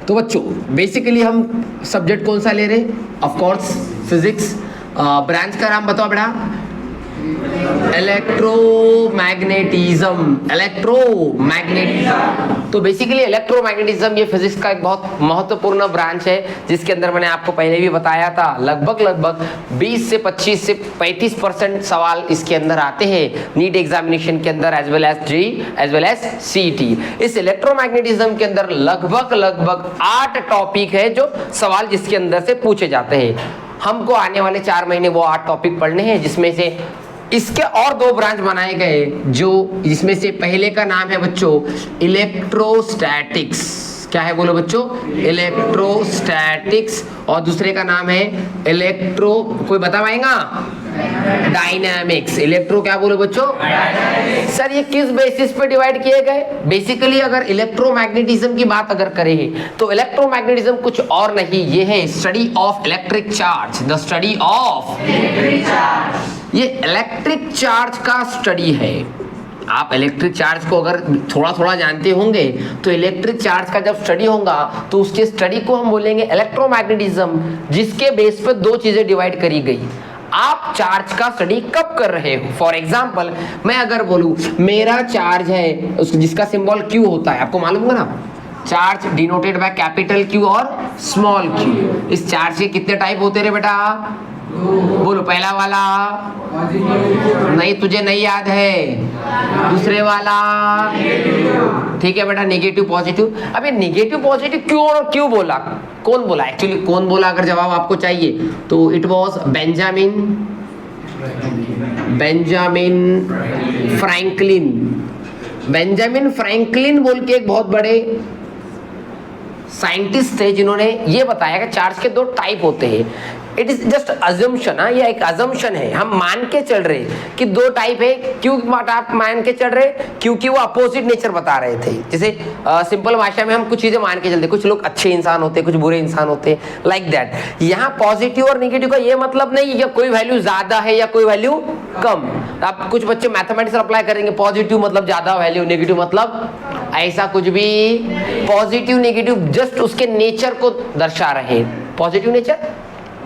तो बच्चों बेसिकली हम सब्जेक्ट कौन सा ले रहे हैं? Of course physics. ब्रांच का नाम बताओ बेटा। इलेक्ट्रोमैग्नेटिज्म। तो बेसिकली इलेक्ट्रोमैग्नेटिज्म ये फिजिक्स का एक बहुत महत्वपूर्ण ब्रांच है, जिसके अंदर मैंने आपको पहले भी बताया था लगभग 20 से 25 से 35% सवाल इसके अंदर आते हैं नीट एग्जामिनेशन के अंदर, as well as JEE as well as CET. इस इलेक्ट्रोमैग्नेटिज्म के अंदर लगभग 8 टॉपिक है जो सवाल जिसके अंदर से पूछे जाते हैं। हमको आने वाले 4 महीने वो 8 टॉपिक पढ़ने हैं, जिसमें से इसके और 2 ब्रांच बनाए गए, जो जिसमें से पहले का नाम है बच्चों इलेक्ट्रोस्टैटिक्स। क्या है बोलो बच्चों? इलेक्ट्रोस्टैटिक्स। और दूसरे का नाम है कोई बता पाएगा? डायनामिक्स। इलेक्ट्रो क्या बोलो बच्चों? सर ये किस बेसिस पे डिवाइड किए गए? बेसिकली अगर इलेक्ट्रोमैग्नेटिज्म की बात अगर करें तो इलेक्ट्रोमैग्नेटिज्म कुछ और नहीं, ये है study of electric charge. The study of electric charge. ये इलेक्ट्रिक चार्ज का स्टडी है। आप इलेक्ट्रिक चार्ज को अगर थोड़ा जानते होंगे तो इलेक्ट्रिक चार्ज का जब स्टडी होगा तो उसके स्टडी को हम बोलेंगे इलेक्ट्रोमैग्नेटिज्म, जिसके बेस पर 2 चीजें डिवाइड करी गई। आप चार्ज का स्टडी कब कर रहे हो? फॉर एग्जाम्पल मैं अगर बोलूं मेरा चार्ज है जिसका सिंबल क्यू होता है, आपको मालूम है ना? Charge denoted by capital Q और स्मॉल क्यू। इस चार्ज के कितने टाइप होते रे बेटा? बोलो। पहला वाला नहीं, तुझे नहीं याद है। दूसरे वाला ठीक है बेटा, नेगेटिव पॉजिटिव। अब ये नेगेटिव पॉजिटिव क्यों बोला? कौन बोला? एक्चुअली कौन बोला अगर जवाब आपको चाहिए तो it was Benjamin Franklin. Benjamin Franklin बोल के एक बहुत बड़े साइंटिस्ट थे, जिन्होंने ये बताया कि चार्ज के 2 टाइप होते हैं। It is just assumption. ये एक अजम्पशन है, हम मान के चल रहे कि 2 टाइप है। क्यों आप मान के चल रहे? क्योंकि वो अपोजिट नेचर बता रहे थे। जैसे सिंपल भाषा में हम कुछ चीजें मान के चलते, कुछ लोग अच्छे इंसान होते, कुछ बुरे इंसान होते, लाइक दैट। यहाँ पॉजिटिव और नेगेटिव का ये मतलब नहीं कि कोई वैल्यू ज्यादा है या कोई वैल्यू कम। आप कुछ बच्चे मैथमेटिक्स अप्लाई करेंगे, पॉजिटिव मतलब ज्यादा वैल्यू, नेगेटिव मतलब ऐसा कुछ भी। पॉजिटिव नेगेटिव जस्ट उसके नेचर को दर्शा रहे हैं। Positive nature,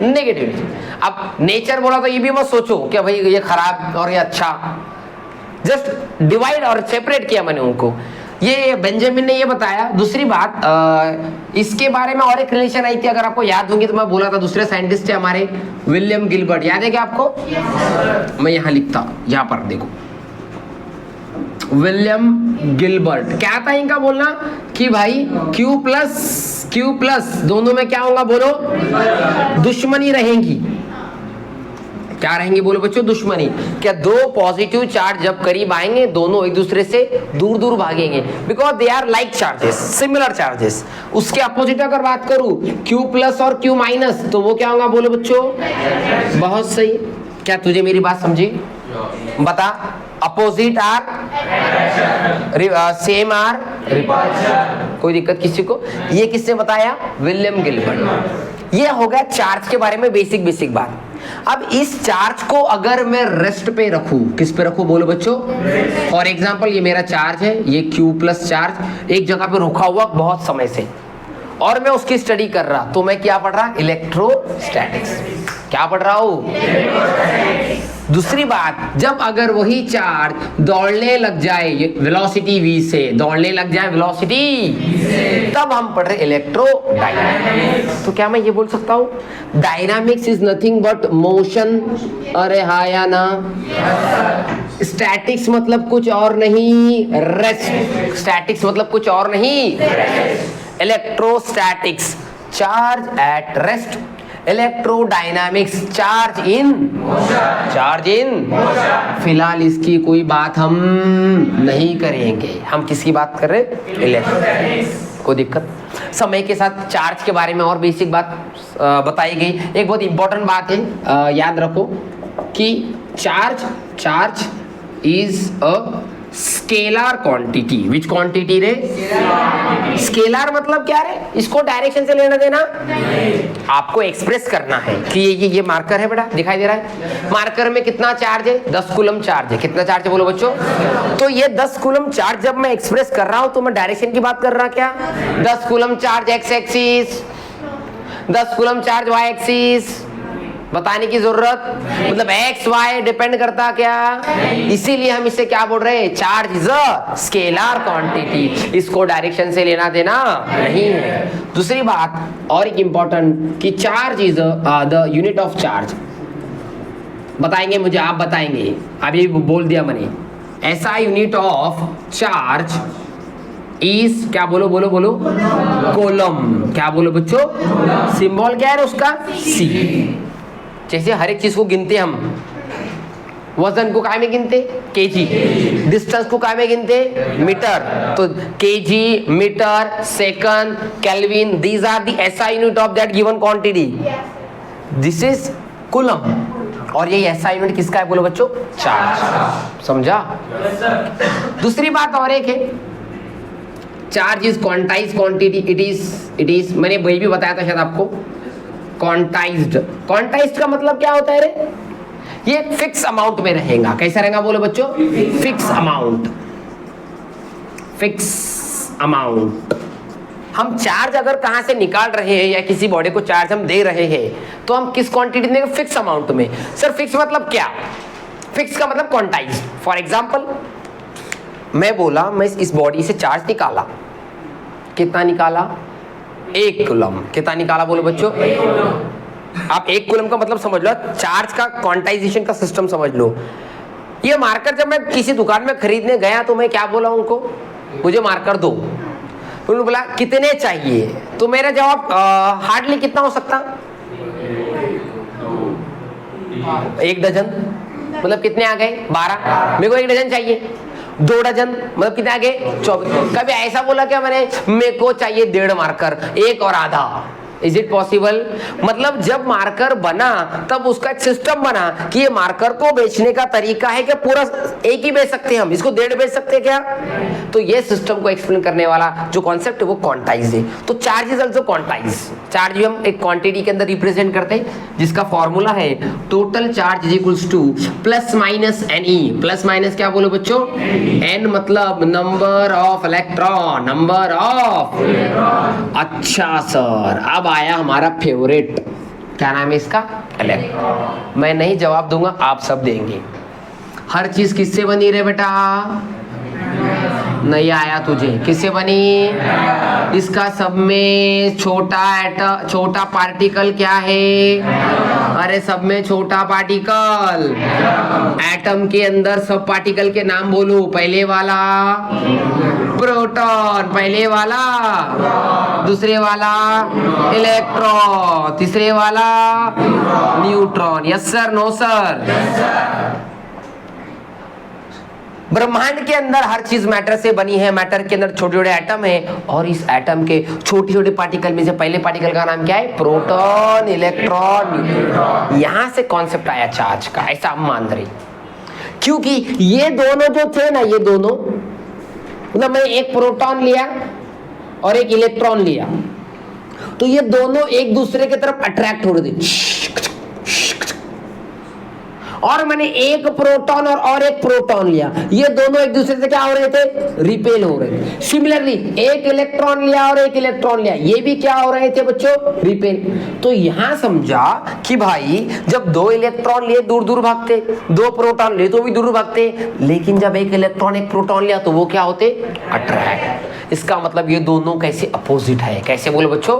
negative nature. अब नेचर बोला तो ये भी मत सोचो कि भाई ये खराब और ये अच्छा। जस्ट डिवाइड और सेपरेट किया मैंने उनको। ये बेंजामिन ने ये बताया। दूसरी बात इसके बारे में और एक रिलेशन आई थी, अगर आपको याद होंगी तो मैं बोला था, दूसरे साइंटिस्ट थे हमारे विलियम गिलबर्ट। याद है क्या आपको? मैं यहाँ लिखता, यहाँ पर देखो, विलियम गिलबर्ट। क्या था इनका बोलना कि भाई Q प्लस दोनों में क्या होगा बोलो? दुश्मनी रहेंगी। क्या रहेंगी बोलो बच्चों? दुश्मनी। क्या 2 पॉजिटिव चार्ज जब करीब आएंगे दोनों एक दूसरे से दूर भागेंगे, because they are like charges, similar charges. उसके अपोजिट अगर बात करूं Q प्लस और Q माइनस, तो वो क्या होगा बोलो बच्चों? बहुत सही। क्या तुझे मेरी बात समझी? बता। Opposite are same are repulsion. कोई दिक्कत किसी को? ये किसने बताया? William Gilbert. ये हो गया चार्ज के बारे में बेसिक बात। अब इस चार्ज को अगर मैं रेस्ट पे रखूं, किस पे रखूं बोलो बच्चों? फॉर एग्जांपल ये मेरा चार्ज है, ये Q प्लस चार्ज एक जगह पे रुका हुआ बहुत समय से, और मैं उसकी स्टडी कर रहा, तो मैं क्या पढ़ रहा? इलेक्ट्रोस्टैटिक्स। क्या पढ़ रहा हूं? दूसरी बात, जब अगर वही चार्ज दौड़ने लग जाए वेलोसिटी v से, दौड़ने लग जाए वेलोसिटी, तब हम पढ़ रहे इलेक्ट्रोडायनामिक्स। तो क्या मैं ये बोल सकता हूं dynamics is nothing but motion? अरे हाँ या ना? स्टैटिक्स मतलब कुछ और नहीं, रेस्ट। स्टैटिक्स मतलब कुछ और नहीं, electrostatics charge at rest, electrodynamics charge in फिलहाल इसकी कोई बात हम नहीं करेंगे। हम किसकी बात कर रहे हैं? इलेक्ट्रोडायनामिक्स। कोई दिक्कत? समय के साथ चार्ज के बारे में और बेसिक बात बताई गई। एक बहुत इंपॉर्टेंट बात है, याद रखो कि charge is a scalar quantity. Which quantity रे? स्केलर मतलब क्या रे? इसको डायरेक्शन से लेना देना आपको एक्सप्रेस करना है कि ये मार्कर है बेटा, दिखाई दे रहा है। मार्कर में कितना चार्ज है? 10 कूलम चार्ज है। कितना चार्ज है बोलो बच्चों? तो ये 10 कूलम चार्ज जब मैं एक्सप्रेस कर रहा हूं तो मैं डायरेक्शन की बात कर रहा क्या? 10 coulomb charge X axis, 10 coulomb charge Y axis. बताने की जरूरत, मतलब एक्स वाई डिपेंड करता क्या? इसीलिए हम इसे क्या बोल रहे हैं? Charge is a scalar quantity. इसको डायरेक्शन से लेना देना नहीं है। दूसरी बात और एक इंपॉर्टेंट कि charge is the unit of charge. बताएंगे मुझे, आप बताएंगे, अभी बोल दिया मैंने। ऐसा यूनिट ऑफ चार्ज इज क्या? बोलो बोलो बोलो, कोलम। क्या बोलो बच्चों? सिंबल क्या है उसका? सी। जैसे हर एक चीज को गिनते हम, वजन को काय में गिनते? केजी। डिस्टेंस को काय में गिनते? मीटर। तो kg, metre, second, kelvin, these are the SI unit of that given quantity. This is coulomb. और ये एसआई यूनिट किसका है बोलो बच्चों? चार्ज। समझा? दूसरी बात और एक है, charge is quantized quantity. It is मैंने वही भी बताया था शायद आपको, क्वांटाइज्ड। क्वांटाइज्ड का मतलब क्या होता है रे? ये फिक्स अमाउंट में रहेगा। कैसा रहेगा बोलो बच्चों? Fix amount. Fix amount. हम चार्ज अगर कहां से निकाल रहे हैं या किसी बॉडी को चार्ज हम दे रहे हैं तो हम किस क्वांटिटी देंगे? फिक्स अमाउंट में। सर फिक्स मतलब क्या? फिक्स का मतलब क्वांटाइज्ड। फॉर एग्जांपल मैं बोला मैं इस बॉडी से चार्ज निकाला, कितना निकाला? 1 कूलम। कितना निकाला बोलो बच्चों? आप 1 कूलम का मतलब समझ लो, चार्ज का क्वांटाइजेशन का सिस्टम समझ लो। ये मार्कर जब मैं किसी दुकान में खरीदने गया तो मैं क्या बोला उनको? मुझे मार्कर दो। उन्होंने बोला कितने चाहिए? तो मेरा जवाब हार्डली कितना हो सकता? 1 डजन। मतलब कितने आ गए? 12। मेरे को 1 डजन चाहिए। 2 डजन मतलब कितने आ गए? 24। कभी ऐसा बोला क्या मैंने मेरे को चाहिए 1.5 मार्कर, 1 और आधा? Is it possible? मतलब जब मार्कर बना तब उसका एक सिस्टम बना कि ये मार्कर को बेचने का तरीका है कि पूरा एक ही बेच सकते हैं हम, इसको 1.5 बेच सकते हैं क्या? तो ये सिस्टम को एक्सप्लेन करने वाला जो कॉन्सेप्ट है वो क्वांटाइज है। तो charge is also quantize. Charge भी हम एक क्वांटिटी के अंदर रिप्रेजेंट करते हैं जिसका फॉर्मूला है total charge is equals to plus minus N E. Plus minus क्या बोलो बच्चों? एन मतलब number of electron. Number of. अच्छा सर, अब आया हमारा फेवरेट, क्या नाम है इसका? इलेक्ट्रॉन। मैं नहीं जवाब दूंगा, आप सब देंगे। हर चीज किससे बनी रे बेटा? नहीं आया तुझे? किससे बनी? इसका सब में छोटा पार्टिकल क्या है? अरे सब में छोटा पार्टिकल। एटम के अंदर सब पार्टिकल के नाम बोलो। पहले वाला प्रोटॉन, पहले वाला, दूसरे वाला इलेक्ट्रॉन, तीसरे वाला neutron. Yes sir, no sir? ब्रह्मांड के अंदर हर चीज मैटर से बनी है। मैटर के अंदर छोटे छोटे एटम है और इस एटम के छोटे छोटे पार्टिकल में से पहले पार्टिकल का नाम क्या है? Proton, electron, neutron. यहां से कॉन्सेप्ट आया चार्ज का, ऐसा हम मान रहे। क्योंकि ये दोनों जो थे ना, ये दोनों मतलब मैं एक प्रोटॉन लिया और एक इलेक्ट्रॉन लिया तो ये दोनों एक दूसरे की तरफ अट्रैक्ट हो रहे थे। और मैंने एक प्रोटॉन और एक प्रोटॉन लिया, ये दोनों एक दूसरे से क्या हो रहे थे? रिपेल हो रहे थे। सिमिलरली एक इलेक्ट्रॉन लिया और एक इलेक्ट्रॉन लिया, ये भी क्या हो रहे थे बच्चों? रिपेल। तो यहां समझा कि भाई जब 2 इलेक्ट्रॉन लिए दूर दूर भागते, 2 प्रोटॉन लिए तो भी दूर भागते, लेकिन जब एक इलेक्ट्रॉन एक प्रोटॉन लिया तो वो क्या होते? अट्रैक्ट। इसका मतलब ये दोनों कैसे अपोजिट है? कैसे बोलो बच्चों?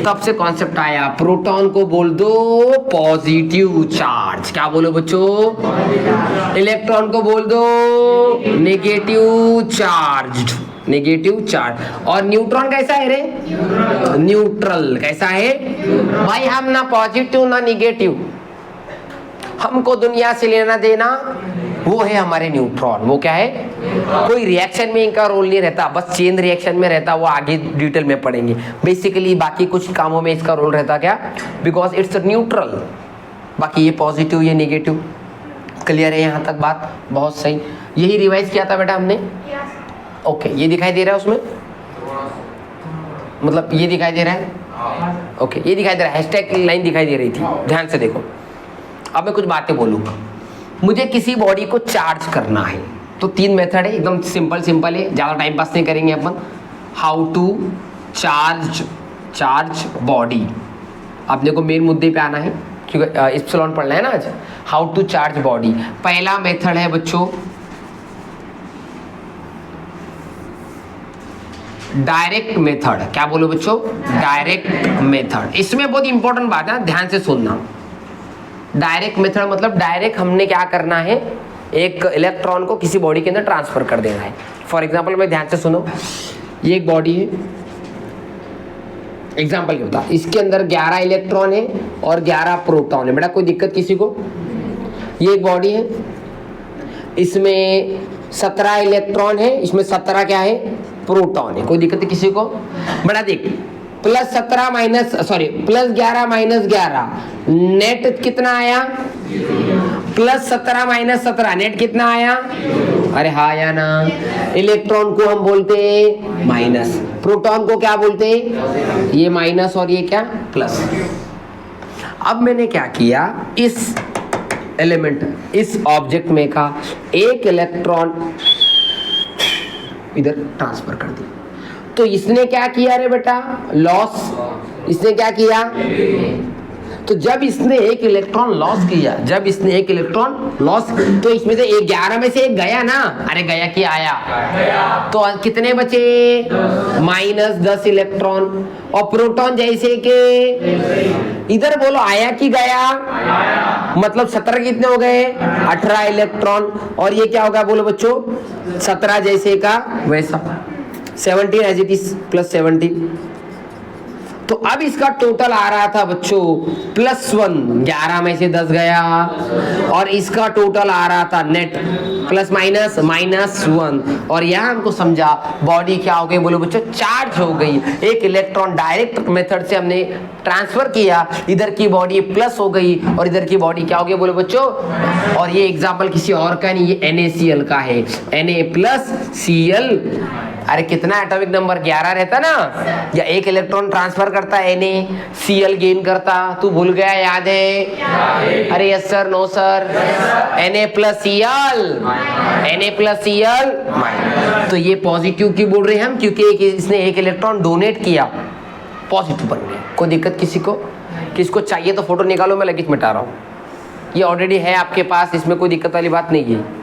तब से कॉन्सेप्ट आया, प्रोटॉन को बोल दो पॉजिटिव चार्ज। क्या बोलो बच्चों? इलेक्ट्रॉन को बोल दो नेगेटिव चार्ज। Negative charge. और न्यूट्रॉन कैसा है रे? न्यूट्रल। कैसा है भाई? हम ना पॉजिटिव ना निगेटिव, हमको दुनिया से लेना देना वो है हमारे न्यूट्रॉन। वो क्या है? कोई रिएक्शन में इनका रोल नहीं रहता, बस चेन रिएक्शन में रहता। वो आगे डिटेल में पढ़ेंगे। बेसिकली बाकी कुछ कामों में इसका रोल रहता क्या? Because it's neutral. बाकी ये पॉजिटिव ये नेगेटिव। क्लियर है यहाँ तक बात? बहुत सही। यही रिवाइज किया था बेटा हमने। ओके, ये दिखाई दे रहा है उसमें, मतलब ये दिखाई दे रहा है। ओके, ये दिखाई दे रहा है, हैशटैग की लाइन दिखाई दे रही थी, ध्यान से देखो। अब मैं कुछ बातें बोलूँगा। मुझे किसी बॉडी को चार्ज करना है तो 3 मेथड है, एकदम सिंपल है, ज़्यादा टाइम पास नहीं करेंगे अपन। हाउ टू चार्ज बॉडी, अपने को मेन मुद्दे पे आना है क्योंकि इप्सिलॉन पढ़ना है ना आज। हाउ टू चार्ज बॉडी, पहला मेथड है बच्चों डायरेक्ट मेथड। क्या बोलो बच्चों? Direct method. इसमें बहुत इंपॉर्टेंट बात है, ध्यान से सुनना। डायरेक्ट मेथड मतलब डायरेक्ट हमने क्या करना है, एक इलेक्ट्रॉन को किसी बॉडी के अंदर ट्रांसफर कर देना है। फॉर एग्जांपल मैं, ध्यान से सुनो, ये एक बॉडी है, एग्जांपल क्या होता है, इसके अंदर 11 इलेक्ट्रॉन है और 11 प्रोटॉन है। बेटा कोई दिक्कत किसी को? ये एक बॉडी है, इसमें 17 इलेक्ट्रॉन है, इसमें 17 क्या है? प्रोटॉन है। कोई दिक्कत है किसी को? बेटा देख, प्लस 11 माइनस 11 नेट कितना आया? प्लस 17 माइनस 17 नेट कितना आया? अरे हाँ या ना? इलेक्ट्रॉन को हम बोलते हैं माइनस, प्रोटॉन को क्या बोलते हैं? ये माइनस और ये क्या? प्लस। अब मैंने क्या किया, इस एलिमेंट, इस ऑब्जेक्ट में का एक इलेक्ट्रॉन इधर ट्रांसफर कर दिया। तो इसने क्या किया रे बेटा? लॉस। इसने क्या किया? तो जब इसने एक इलेक्ट्रॉन लॉस किया, तो इसमें से 11 में से एक गया ना? अरे गया कि आया? तो कितने बचे? -10 इलेक्ट्रॉन। और प्रोटॉन जैसे कि इधर बोलो आया कि गया? मतलब 17 कितने हो गए? 18 इलेक्ट्रॉन। और ये क्या होगा बोलो बच्चों? 17 जैसे का वैसा, 17 एज इट इज, प्लस 17। तो अब इसका टोटल आ रहा था बच्चों +1, 11 में से 10 गया, और इसका टोटल आ रहा था नेट प्लस माइनस -1। और यहाँ हमको समझा बॉडी क्या हो गई बोलो बच्चों? चार्ज हो गई। एक इलेक्ट्रॉन डायरेक्ट मेथड से हमने ट्रांसफर किया, इधर की बॉडी प्लस हो गई और इधर की बॉडी क्या हो गई बोलो बच्चों? और ये एग्जाम्पल किसी और का नहीं, ये NaCl का है, Na+Cl। अरे कितना एटॉमिक नंबर? 11 रहता ना, या एक इलेक्ट्रॉन ट्रांसफर करता है NaCl गेन करता, तू भूल गया? याद है? अरे yes sir, no sir, Na+Cl। तो ये पॉजिटिव क्यों बोल रहे हैं हम? क्योंकि इसने एक इलेक्ट्रॉन डोनेट किया, पॉजिटिव बन गया। कोई दिक्कत किसी को? किसको चाहिए तो फोटो निकालो, मैं लगेज मिटा रहा हूँ। ये ऑलरेडी है आपके पास, इसमें कोई दिक्कत वाली बात नहीं है।